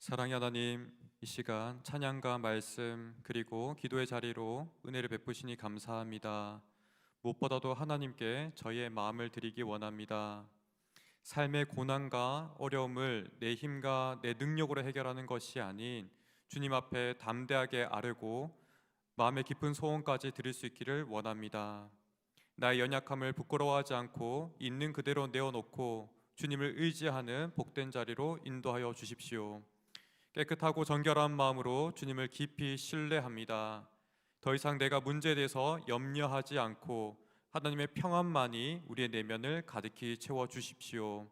사랑의 하나님, 이 시간 찬양과 말씀 그리고 기도의 자리로 은혜를 베푸시니 감사합니다. 무엇보다도 하나님께 저희의 마음을 드리기 원합니다. 삶의 고난과 어려움을 내 힘과 내 능력으로 해결하는 것이 아닌 주님 앞에 담대하게 아뢰고 마음의 깊은 소원까지 드릴 수 있기를 원합니다. 나의 연약함을 부끄러워하지 않고 있는 그대로 내어놓고 주님을 의지하는 복된 자리로 인도하여 주십시오. 깨끗하고 정결한 마음으로 주님을 깊이 신뢰합니다. 더 이상 내가 문제에 대해서 염려하지 않고 하나님의 평안만이 우리의 내면을 가득히 채워 주십시오.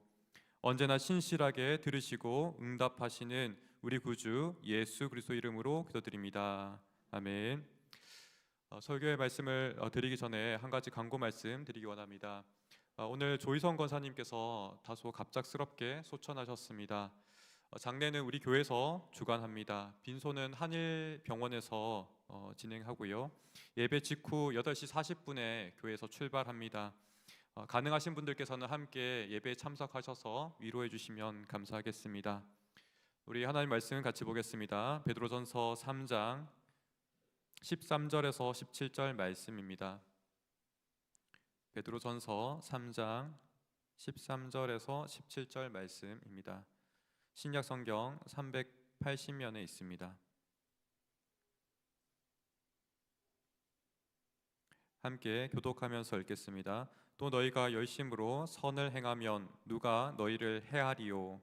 언제나 신실하게 들으시고 응답하시는 우리 구주 예수 그리스도 이름으로 기도드립니다. 아멘. 설교의 말씀을 드리기 전에 한 가지 광고 말씀 드리기 원합니다. 오늘 조희성 권사님께서 다소 갑작스럽게 소천하셨습니다. 장례는 우리 교회에서 주관합니다. 빈소는 한일병원에서 진행하고요. 예배 직후 8시 40분에 교회에서 출발합니다. 가능하신 분들께서는 함께 예배에 참석하셔서 위로해 주시면 감사하겠습니다. 우리 하나님 말씀 같이 보겠습니다. 베드로전서 3장 13절에서 17절 말씀입니다. 베드로전서 3장 13절에서 17절 말씀입니다. 신약 성경 380면에 있습니다. 함께 교독하면서 읽겠습니다. 또 너희가 열심으로 선을 행하면 누가 너희를 해하리요?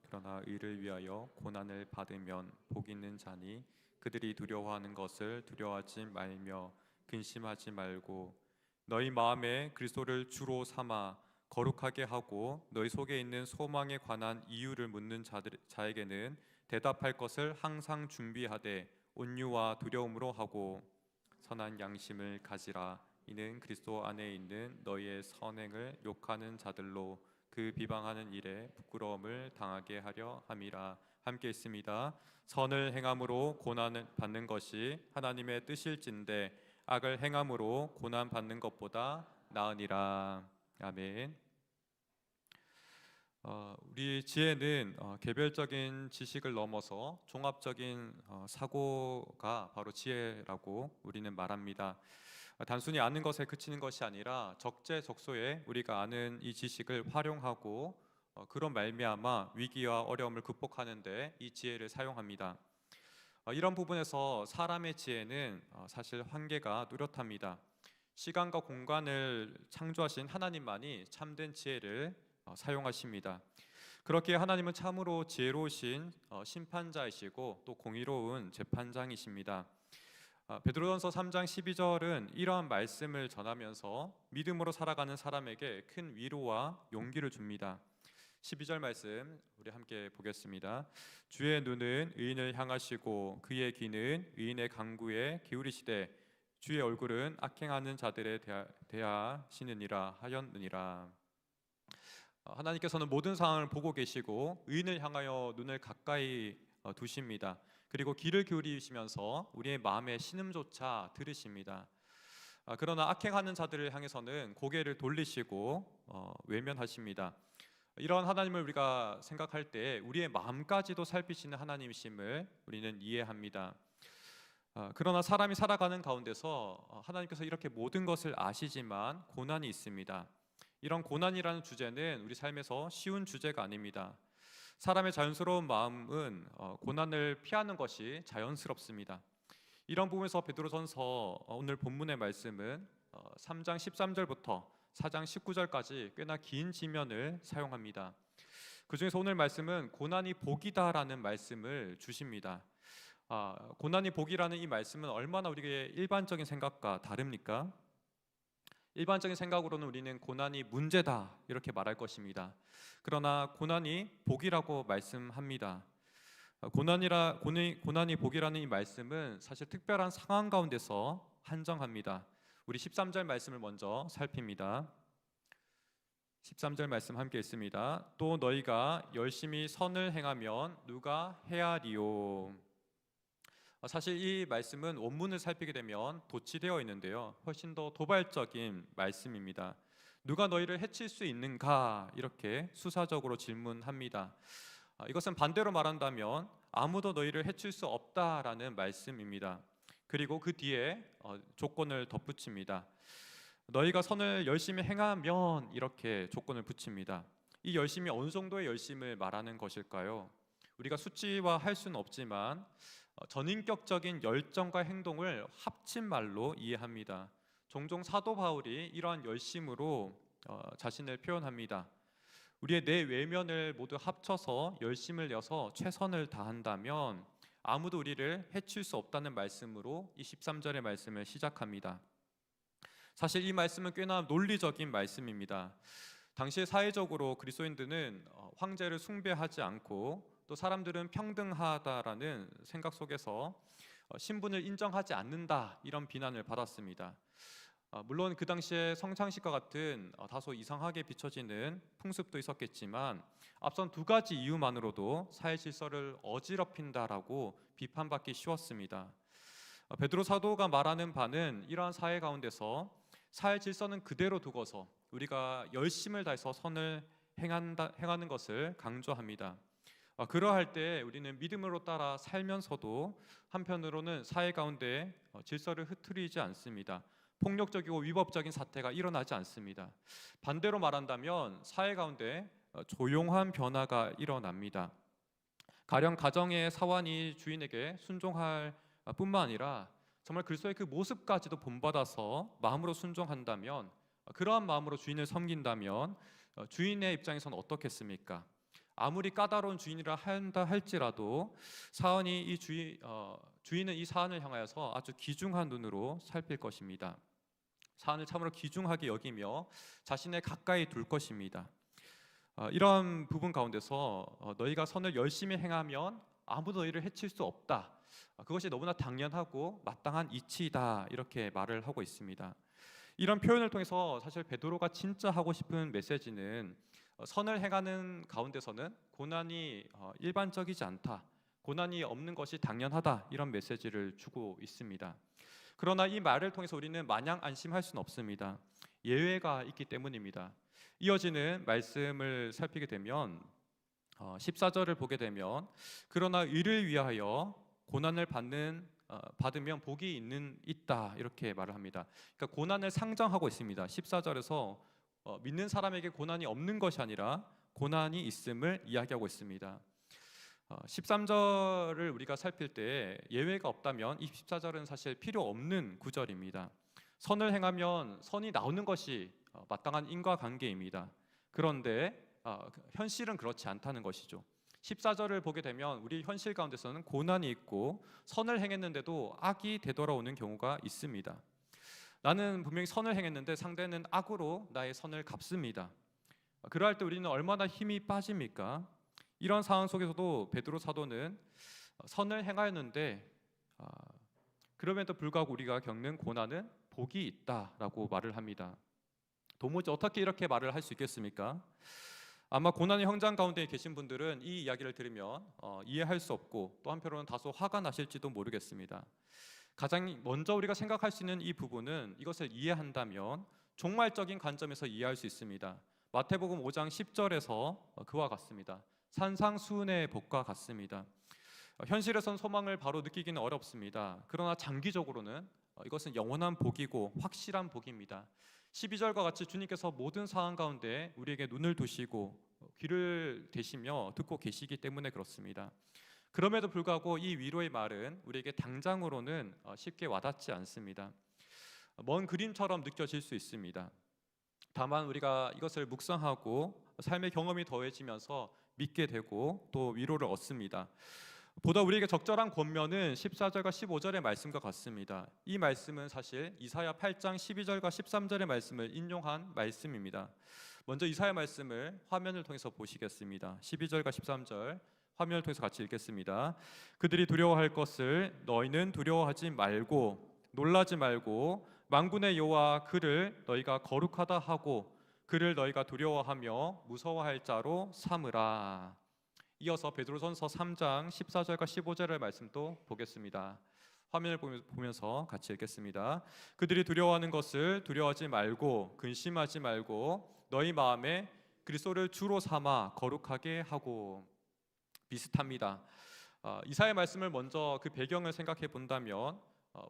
그러나 의를 위하여 고난을 받으면 복 있는 자니 그들이 두려워하는 것을 두려워하지 말며 근심하지 말고 너희 마음에 그리스도를 주로 삼아 거룩하게 하고 너희 속에 있는 소망에 관한 이유를 묻는 자에게는 대답할 것을 항상 준비하되 온유와 두려움으로 하고 선한 양심을 가지라. 이는 그리스도 안에 있는 너희의 선행을 욕하는 자들로 그 비방하는 일에 부끄러움을 당하게 하려 함이라. 함께 있습니다. 선을 행함으로 고난을 받는 것이 하나님의 뜻일진데 악을 행함으로 고난 받는 것보다 나으니라. 아멘. 우리 지혜는 개별적인 지식을 넘어서 종합적인 사고가 바로 지혜라고 우리는 말합니다. 단순히 아는 것에 그치는 것이 아니라 적재적소에 우리가 아는 이 지식을 활용하고 그런 말미암아 위기와 어려움을 극복하는 데 이 지혜를 사용합니다. 이런 부분에서 사람의 지혜는 사실 한계가 뚜렷합니다. 시간과 공간을 창조하신 하나님만이 참된 지혜를 사용하십니다. 그렇게 하나님은 참으로 지혜로우신 심판자이시고 또 공의로운 재판장이십니다. 베드로전서 3장 12절은 이러한 말씀을 전하면서 믿음으로 살아가는 사람에게 큰 위로와 용기를 줍니다. 12절 말씀 우리 함께 보겠습니다. 주의 눈은 의인을 향하시고 그의 귀는 의인의 간구에 기울이시되 주의 얼굴은 악행하는 자들에 대하시느니라 하였느니라. 하나님께서는 모든 상황을 보고 계시고 의인을 향하여 눈을 가까이 두십니다. 그리고 귀를 기울이시면서 우리의 마음의 신음조차 들으십니다. 그러나 악행하는 자들을 향해서는 고개를 돌리시고 외면하십니다. 이런 하나님을 우리가 생각할 때 우리의 마음까지도 살피시는 하나님이심을 우리는 이해합니다. 그러나 사람이 살아가는 가운데서 하나님께서 이렇게 모든 것을 아시지만 고난이 있습니다. 이런 고난이라는 주제는 우리 삶에서 쉬운 주제가 아닙니다. 사람의 자연스러운 마음은 고난을 피하는 것이 자연스럽습니다. 이런 부분에서 베드로전서 오늘 본문의 말씀은 3장 13절부터 4장 19절까지 꽤나 긴 지면을 사용합니다. 그 중에서 오늘 말씀은 고난이 복이다라는 말씀을 주십니다. 고난이 복이라는 이 말씀은 얼마나 우리의 일반적인 생각과 다릅니까? 일반적인 생각으로는 우리는 고난이 문제다 이렇게 말할 것입니다. 그러나 고난이 복이라고 말씀합니다. 고난이 복이라는 이 말씀은 사실 특별한 상황 가운데서 한정합니다. 우리 13절 말씀을 먼저 살핍니다. 13절 말씀 함께 있습니다. 또 너희가 열심히 선을 행하면 누가 헤아리요. 사실 이 말씀은 원문을 살피게 되면 도치되어 있는데요, 훨씬 더 도발적인 말씀입니다. 누가 너희를 해칠 수 있는가? 이렇게 수사적으로 질문합니다. 이것은 반대로 말한다면 아무도 너희를 해칠 수 없다라는 말씀입니다. 그리고 그 뒤에 조건을 덧붙입니다. 너희가 선을 열심히 행하면, 이렇게 조건을 붙입니다. 이 열심이 어느 정도의 열심을 말하는 것일까요? 우리가 수치화할 수는 없지만 전인격적인 열정과 행동을 합친 말로 이해합니다. 종종 사도 바울이 이러한 열심으로 자신을 표현합니다. 우리의 내 외면을 모두 합쳐서 열심을 내서 최선을 다한다면 아무도 우리를 해칠 수 없다는 말씀으로 이 13절의 말씀을 시작합니다. 사실 이 말씀은 꽤나 논리적인 말씀입니다. 당시 사회적으로 그리스도인들은 황제를 숭배하지 않고 또 사람들은 평등하다라는 생각 속에서 신분을 인정하지 않는다, 이런 비난을 받았습니다. 물론 그 당시에 성찬식과 같은 다소 이상하게 비춰지는 풍습도 있었겠지만 앞선 두 가지 이유만으로도 사회 질서를 어지럽힌다라고 비판받기 쉬웠습니다. 베드로 사도가 말하는 바는 이러한 사회 가운데서 사회 질서는 그대로 두고서 우리가 열심을 다해서 선을 행하는 것을 강조합니다. 그러할 때 우리는 믿음으로 따라 살면서도 한편으로는 사회 가운데 질서를 흐트리지 않습니다. 폭력적이고 위법적인 사태가 일어나지 않습니다. 반대로 말한다면 사회 가운데 조용한 변화가 일어납니다. 가령 가정의 사환이 주인에게 순종할 뿐만 아니라 정말 그리스도의 그 모습까지도 본받아서 마음으로 순종한다면, 그러한 마음으로 주인을 섬긴다면 주인의 입장에서는 어떻겠습니까? 아무리 까다로운 주인이라 한다 할지라도 사환이 주인은 이 사안을 향하여서 아주 귀중한 눈으로 살필 것입니다. 사안을 참으로 귀중하게 여기며 자신의 가까이 둘 것입니다. 이러한 부분 가운데서 너희가 선을 열심히 행하면 아무도 너희를 해칠 수 없다, 그것이 너무나 당연하고 마땅한 이치이다, 이렇게 말을 하고 있습니다. 이런 표현을 통해서 사실 베드로가 진짜 하고 싶은 메시지는 선을 행하는 가운데서는 고난이 일반적이지 않다, 고난이 없는 것이 당연하다, 이런 메시지를 주고 있습니다. 그러나 이 말을 통해서 우리는 마냥 안심할 수는 없습니다. 예외가 있기 때문입니다. 이어지는 말씀을 살피게 되면 14절을 보게 되면 그러나 의를 위하여 고난을 받으면 복이 있다, 이렇게 말을 합니다. 그러니까 고난을 상정하고 있습니다. 14절에서 믿는 사람에게 고난이 없는 것이 아니라 고난이 있음을 이야기하고 있습니다. 13절을 우리가 살필 때 예외가 없다면 이 14절은 사실 필요 없는 구절입니다. 선을 행하면 선이 나오는 것이 마땅한 인과관계입니다. 그런데 현실은 그렇지 않다는 것이죠. 14절을 보게 되면 우리 현실 가운데서는 고난이 있고 선을 행했는데도 악이 되돌아오는 경우가 있습니다. 나는 분명히 선을 행했는데 상대는 악으로 나의 선을 갚습니다. 그러할 때 우리는 얼마나 힘이 빠집니까? 이런 상황 속에서도 베드로 사도는 선을 행하였는데 그럼에도 불구하고 우리가 겪는 고난은 복이 있다라고 말을 합니다. 도무지 어떻게 이렇게 말을 할 수 있겠습니까? 아마 고난의 현장 가운데 계신 분들은 이 이야기를 들으면 이해할 수 없고 또 한편으로는 다소 화가 나실지도 모르겠습니다. 가장 먼저 우리가 생각할 수 있는 이 부분은 이것을 이해한다면 종말적인 관점에서 이해할 수 있습니다. 마태복음 5장 10절에서 그와 같습니다. 산상수훈의 복과 같습니다. 현실에선 소망을 바로 느끼기는 어렵습니다. 그러나 장기적으로는 이것은 영원한 복이고 확실한 복입니다. 12절과 같이 주님께서 모든 상황 가운데 우리에게 눈을 두시고 귀를 대시며 듣고 계시기 때문에 그렇습니다. 그럼에도 불구하고 이 위로의 말은 우리에게 당장으로는 쉽게 와닿지 않습니다. 먼 그림처럼 느껴질 수 있습니다. 다만 우리가 이것을 묵상하고 삶의 경험이 더해지면서 믿게 되고 또 위로를 얻습니다. 보다 우리에게 적절한 권면은 14절과 15절의 말씀과 같습니다. 이 말씀은 사실 이사야 8장 12절과 13절의 말씀을 인용한 말씀입니다. 먼저 이사야 말씀을 화면을 통해서 보시겠습니다. 12절과 13절 화면을 통해서 같이 읽겠습니다. 그들이 두려워할 것을 너희는 두려워하지 말고 놀라지 말고 만군의 여호와 그를 너희가 거룩하다 하고 그를 너희가 두려워하며 무서워할 자로 삼으라. 이어서 베드로전서 3장 14절과 15절의 말씀도 보겠습니다. 화면을 보면서 같이 읽겠습니다. 그들이 두려워하는 것을 두려워하지 말고 근심하지 말고 너희 마음에 그리스도를 주로 삼아 거룩하게 하고. 비슷합니다. 이사야의 말씀을 먼저 그 배경을 생각해 본다면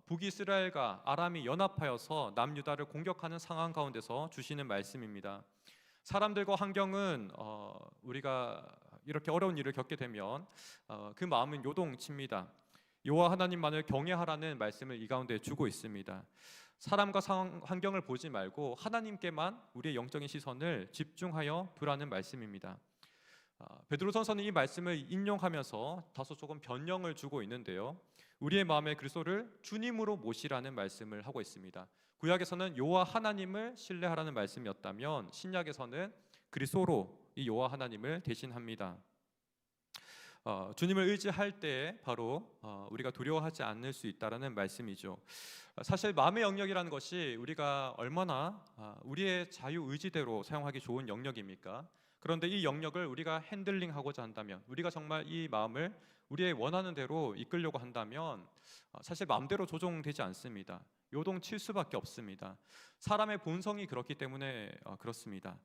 북이스라엘과 아람이 연합하여서 남유다를 공격하는 상황 가운데서 주시는 말씀입니다. 사람들과 환경은 우리가 이렇게 어려운 일을 겪게 되면 그 마음은 요동칩니다. 여호와 하나님만을 경외하라는 말씀을 이 가운데 주고 있습니다. 사람과 상황, 환경을 보지 말고 하나님께만 우리의 영적인 시선을 집중하여 두라는 말씀입니다. 베드로전서는 이 말씀을 인용하면서 다소 조금 변형을 주고 있는데요. 우리의 마음의 그리스도를 주님으로 모시라는 말씀을 하고 있습니다. 구약에서는 여호와 하나님을 신뢰하라는 말씀이었다면 신약에서는 그리스도로 이 여호와 하나님을 대신합니다. 주님을 의지할 때 바로 우리가 두려워하지 않을 수 있다라는 말씀이죠. 사실 마음의 영역이라는 것이 우리가 얼마나 우리의 자유 의지대로 사용하기 좋은 영역입니까? 그런데 이 영역을 우리가 핸들링하고자 한다면, 우리가 정말 이 마음을 우리의 원하는 대로 이끌려고 한다면 사실 마음대로 조종되지 않습니다. 요동칠 수밖에 없습니다. 사람의 본성이 그렇기 때문에 그렇습니다.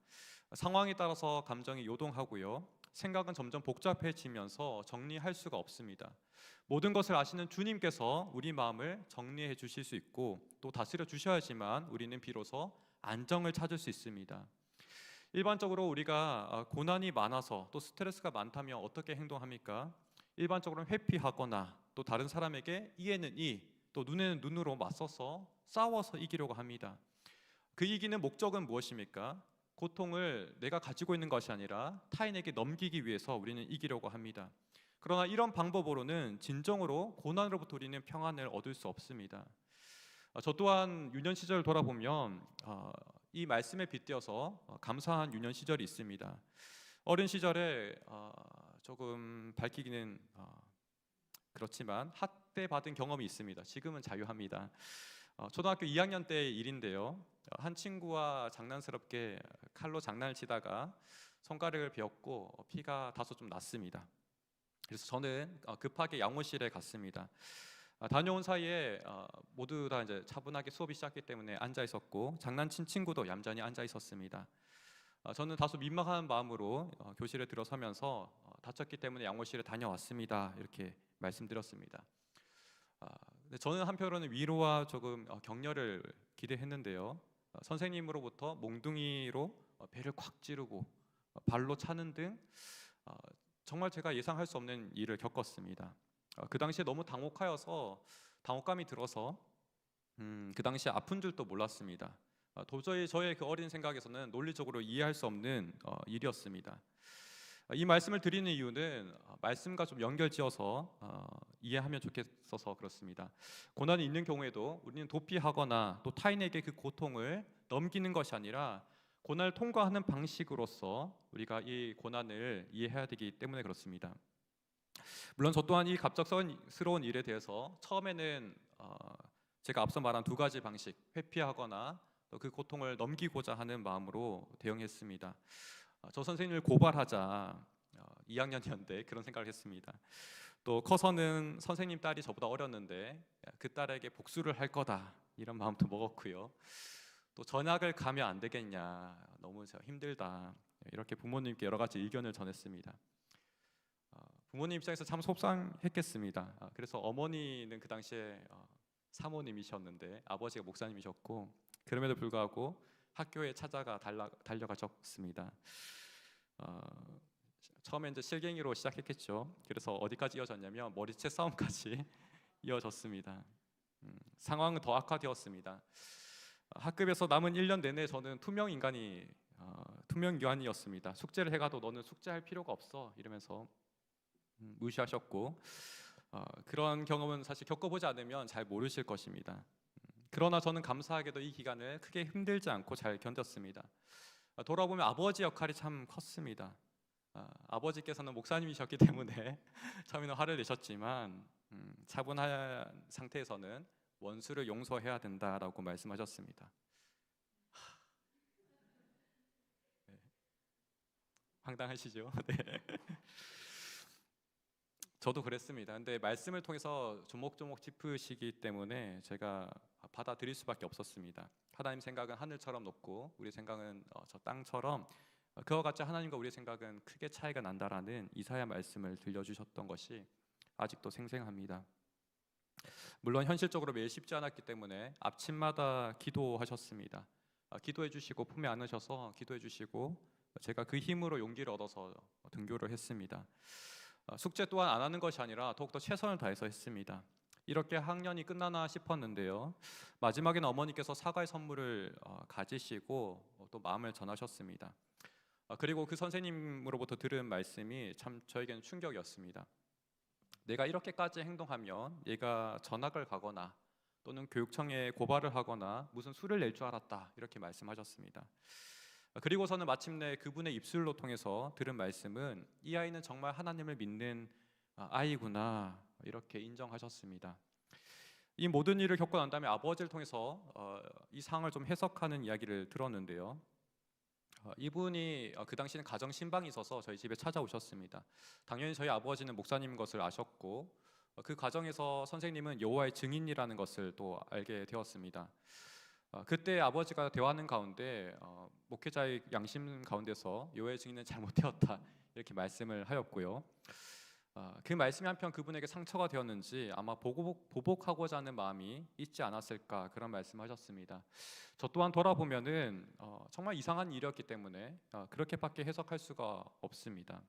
상황에 따라서 감정이 요동하고요. 생각은 점점 복잡해지면서 정리할 수가 없습니다. 모든 것을 아시는 주님께서 우리 마음을 정리해 주실 수 있고 또 다스려 주셔야지만 우리는 비로소 안정을 찾을 수 있습니다. 일반적으로 우리가 고난이 많아서 또 스트레스가 많다면 어떻게 행동합니까? 일반적으로는 회피하거나 또 다른 사람에게 이에는 이, 또 눈에는 눈으로 맞서서 싸워서 이기려고 합니다. 그 이기는 목적은 무엇입니까? 고통을 내가 가지고 있는 것이 아니라 타인에게 넘기기 위해서 우리는 이기려고 합니다. 그러나 이런 방법으로는 진정으로 고난으로부터 우리는 평안을 얻을 수 없습니다. 저 또한 유년 시절을 돌아보면 이 말씀에 빗대어서 감사한 유년 시절이 있습니다. 어린 시절에 조금 밝히기는 그렇지만 학대받은 경험이 있습니다. 지금은 자유합니다. 초등학교 2학년 때의 일인데요. 한 친구와 장난스럽게 칼로 장난을 치다가 손가락을 베었고 피가 다소 좀 났습니다. 그래서 저는 급하게 양호실에 갔습니다. 다녀온 사이에 모두 다 이제 차분하게 수업이 시작했기 때문에 앉아 있었고 장난친 친구도 얌전히 앉아 있었습니다. 저는 다소 민망한 마음으로 교실에 들어서면서 다쳤기 때문에 양호실에 다녀왔습니다. 이렇게 말씀드렸습니다. 근데 저는 한편으로는 위로와 조금 격려를 기대했는데요. 선생님으로부터 몽둥이로 배를 콱 찌르고 발로 차는 등 정말 제가 예상할 수 없는 일을 겪었습니다. 그 당시에 너무 당혹감이 들어서 그 당시에 아픈 줄도 몰랐습니다. 도저히 저의 그 어린 생각에서는 논리적으로 이해할 수 없는 일이었습니다. 이 말씀을 드리는 이유는 말씀과 좀 연결지어서 이해하면 좋겠어서 그렇습니다. 고난이 있는 경우에도 우리는 도피하거나 또 타인에게 그 고통을 넘기는 것이 아니라 고난을 통과하는 방식으로서 우리가 이 고난을 이해해야 되기 때문에 그렇습니다. 물론 저 또한 이 갑작스러운 일에 대해서 처음에는 제가 앞서 말한 두 가지 방식, 회피하거나 또 그 고통을 넘기고자 하는 마음으로 대응했습니다. 저 선생님을 고발하자 2학년이었는데 그런 생각을 했습니다. 또 커서는 선생님 딸이 저보다 어렸는데 그 딸에게 복수를 할 거다 이런 마음도 먹었고요. 또 전학을 가면 안 되겠냐, 너무 힘들다, 이렇게 부모님께 여러 가지 의견을 전했습니다. 부모님 입장에서 참 속상했겠습니다. 그래서 어머니는 그 당시에 사모님이셨는데 아버지가 목사님이셨고 그럼에도 불구하고 학교에 찾아가 달려가셨습니다. 처음에 이제 실갱이로 시작했겠죠. 그래서 어디까지 이어졌냐면 머리채 싸움까지 이어졌습니다. 상황은 더 악화되었습니다. 학급에서 남은 1년 내내 저는 투명 교환이었습니다. 숙제를 해가도 너는 숙제할 필요가 없어 이러면서 무시하셨고 그런 경험은 사실 겪어보지 않으면 잘 모르실 것입니다. 그러나 저는 감사하게도 이 기간을 크게 힘들지 않고 잘 견뎠습니다. 돌아보면 아버지 역할이 참 컸습니다. 아버지께서는 목사님이셨기 때문에 처음에는 화를 내셨지만 차분한 상태에서는 원수를 용서해야 된다라고 말씀하셨습니다. 네. 황당하시죠? 네. 저도 그랬습니다. 근데 말씀을 통해서 조목조목 짚으시기 때문에 제가 받아들일 수밖에 없었습니다. 하나님 생각은 하늘처럼 높고 우리 생각은 저 땅처럼 그와 같이 하나님과 우리의 생각은 크게 차이가 난다라는 이사야 말씀을 들려주셨던 것이 아직도 생생합니다. 물론 현실적으로 매일 쉽지 않았기 때문에 아침마다 기도하셨습니다. 기도해 주시고 품에 안으셔서 기도해 주시고 제가 그 힘으로 용기를 얻어서 등교를 했습니다. 숙제 또한 안 하는 것이 아니라 더욱더 최선을 다해서 했습니다. 이렇게 학년이 끝나나 싶었는데요. 마지막에는 어머니께서 사과의 선물을 가지시고 또 마음을 전하셨습니다. 그리고 그 선생님으로부터 들은 말씀이 참 저에게는 충격이었습니다. 내가 이렇게까지 행동하면 얘가 전학을 가거나 또는 교육청에 고발을 하거나 무슨 수를 낼 줄 알았다, 이렇게 말씀하셨습니다. 그리고서는 마침내 그분의 입술로 통해서 들은 말씀은 이 아이는 정말 하나님을 믿는 아이구나, 이렇게 인정하셨습니다. 이 모든 일을 겪고 난 다음에 아버지를 통해서 이 상황을 좀 해석하는 이야기를 들었는데요. 이분이 그 당시에는 가정 신방이 있어서 저희 집에 찾아오셨습니다. 당연히 저희 아버지는 목사님인 것을 아셨고 그 과정에서 선생님은 여호와의 증인이라는 것을 또 알게 되었습니다. 그때 아버지가 대화하는 가운데 목회자의 양심 가운데서 여호와의 증인은 잘못되었다, 이렇게 말씀을 하였고요. 그 말씀이 한편 그분에게 상처가 되었는지 아마 보복하고자 하는 마음이 있지 않았을까, 그런 말씀하셨습니다. 저 또한 돌아보면은 정말 이상한 일이었기 때문에 그렇게밖에 해석할 수가 없습니다.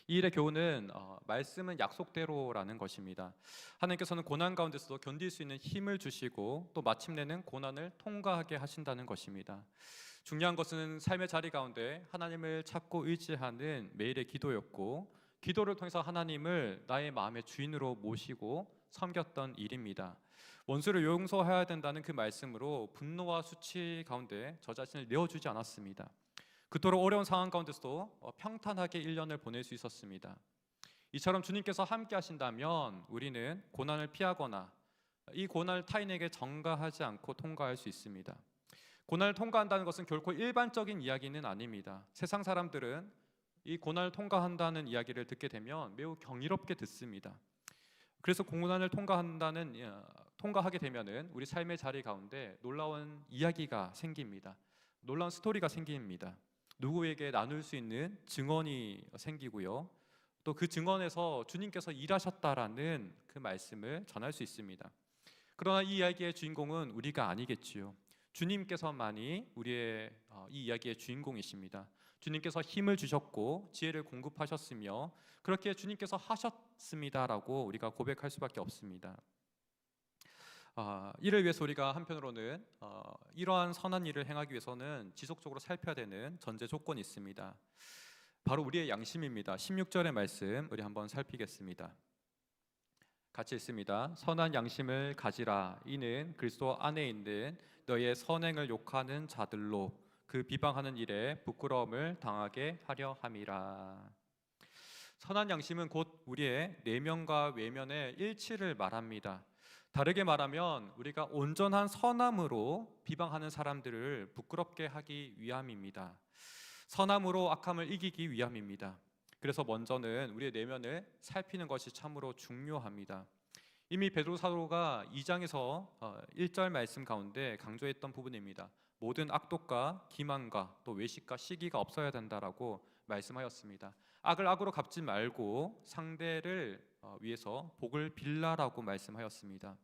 이 일의 교훈은 말씀은 약속대로라는 것입니다. 하나님께서는 고난 가운데서도 견딜 수 있는 힘을 주시고 또 마침내는 고난을 통과하게 하신다는 것입니다. 중요한 것은 삶의 자리 가운데 하나님을 찾고 의지하는 매일의 기도였고, 기도를 통해서 하나님을 나의 마음의 주인으로 모시고 섬겼던 일입니다. 원수를 용서해야 된다는 그 말씀으로 분노와 수치 가운데 저 자신을 내어주지 않았습니다. 그토록 어려운 상황 가운데서도 평탄하게 1년을 보낼 수 있었습니다. 이처럼 주님께서 함께 하신다면 우리는 고난을 피하거나 이 고난을 타인에게 전가하지 않고 통과할 수 있습니다. 고난을 통과한다는 것은 결코 일반적인 이야기는 아닙니다. 세상 사람들은 이 고난을 통과한다는 이야기를 듣게 되면 매우 경이롭게 듣습니다. 그래서 고난을 통과하게 되면은 우리 삶의 자리 가운데 놀라운 이야기가 생깁니다. 놀라운 스토리가 생깁니다. 누구에게 나눌 수 있는 증언이 생기고요. 또 그 증언에서 주님께서 일하셨다라는 그 말씀을 전할 수 있습니다. 그러나 이 이야기의 주인공은 우리가 아니겠지요. 주님께서만이 우리의 이 이야기의 주인공이십니다. 주님께서 힘을 주셨고 지혜를 공급하셨으며 그렇게 주님께서 하셨습니다라고 우리가 고백할 수밖에 없습니다. 이를 위해서 우리가 한편으로는 이러한 선한 일을 행하기 위해서는 지속적으로 살펴야 되는 전제 조건이 있습니다. 바로 우리의 양심입니다. 16절의 말씀 우리 한번 살피겠습니다. 같이 읽습니다. 선한 양심을 가지라. 이는 그리스도 안에 있는 너의 선행을 욕하는 자들로 그 비방하는 일에 부끄러움을 당하게 하려 함이라. 선한 양심은 곧 우리의 내면과 외면의 일치를 말합니다. 다르게 말하면 우리가 온전한 선함으로 비방하는 사람들을 부끄럽게 하기 위함입니다. 선함으로 악함을 이기기 위함입니다. 그래서 먼저는 우리의 내면을 살피는 것이 참으로 중요합니다. 이미 베드로 사도가 2장에서 1절 말씀 가운데 강조했던 부분입니다. 모든 악독과 기만과 또 외식과 시기가 없어야 된다라고 말씀하였습니다. 악을 악으로 갚지 말고 상대를 위해서 복을 빌라라고 말씀하였습니다.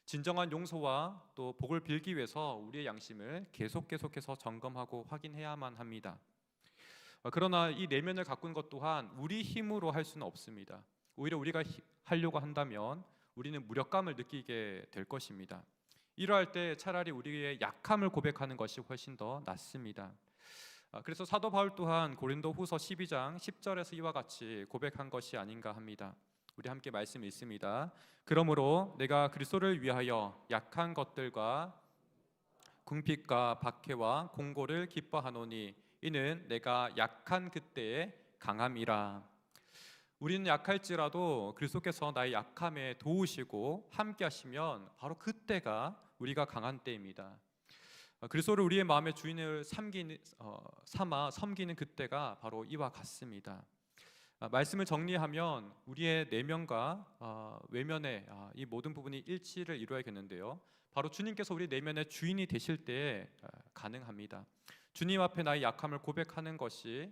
진정한 용서와 또 복을 빌기 위해서 우리의 양심을 계속해서 점검하고 확인해야만 합니다. 그러나 이 내면을 가꾼 것 또한 우리 힘으로 할 수는 없습니다. 오히려 우리가 하려고 한다면 우리는 무력감을 느끼게 될 것입니다. 이러할 때 차라리 우리의 약함을 고백하는 것이 훨씬 더 낫습니다. 그래서 사도 바울 또한 고린도후서 12장 10절에서 이와 같이 고백한 것이 아닌가 합니다. 우리 함께 말씀 읽습니다. 그러므로 내가 그리스도를 위하여 약한 것들과 궁핍과 박해와 공고를 기뻐하노니 이는 내가 약한 그때의 강함이라. 우리는 약할지라도 그리스도께서 나의 약함에 도우시고 함께 하시면 바로 그때가 우리가 강한 때입니다. 그리스도를 우리의 마음의 주인을 삼아 섬기는 그때가 바로 이와 같습니다. 말씀을 정리하면 우리의 내면과 외면의 이 모든 부분이 일치를 이루어야겠는데요. 바로 주님께서 우리 내면의 주인이 되실 때에 가능합니다. 주님 앞에 나의 약함을 고백하는 것이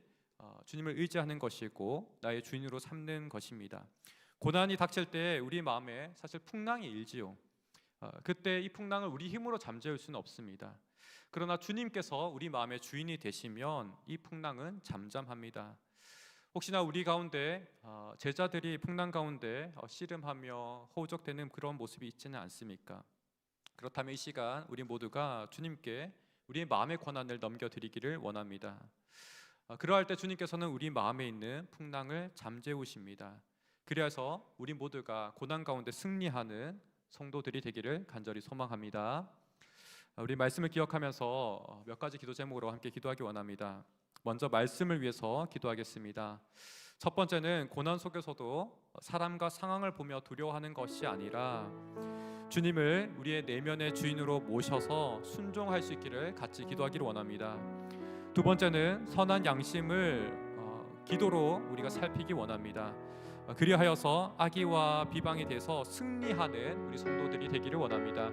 주님을 의지하는 것이고 나의 주인으로 삼는 것입니다. 고난이 닥칠 때 우리 마음에 사실 풍랑이 일지요. 그때 이 풍랑을 우리 힘으로 잠재울 수는 없습니다. 그러나 주님께서 우리 마음의 주인이 되시면 이 풍랑은 잠잠합니다. 혹시나 우리 가운데 제자들이 풍랑 가운데 씨름하며 허우적대는 그런 모습이 있지는 않습니까? 그렇다면 이 시간 우리 모두가 주님께 우리의 마음의 권한을 넘겨드리기를 원합니다. 그러할 때 주님께서는 우리 마음에 있는 풍랑을 잠재우십니다. 그래서 우리 모두가 고난 가운데 승리하는 성도들이 되기를 간절히 소망합니다. 우리 말씀을 기억하면서 몇 가지 기도 제목으로 함께 기도하기 원합니다. 먼저 말씀을 위해서 기도하겠습니다. 첫 번째는 고난 속에서도 사람과 상황을 보며 두려워하는 것이 아니라 주님을 우리의 내면의 주인으로 모셔서 순종할 수 있기를 같이 기도하기를 원합니다. 두 번째는 선한 양심을 기도로 우리가 살피기 원합니다. 그리하여서 악의와 비방에 대해서 승리하는 우리 성도들이 되기를 원합니다.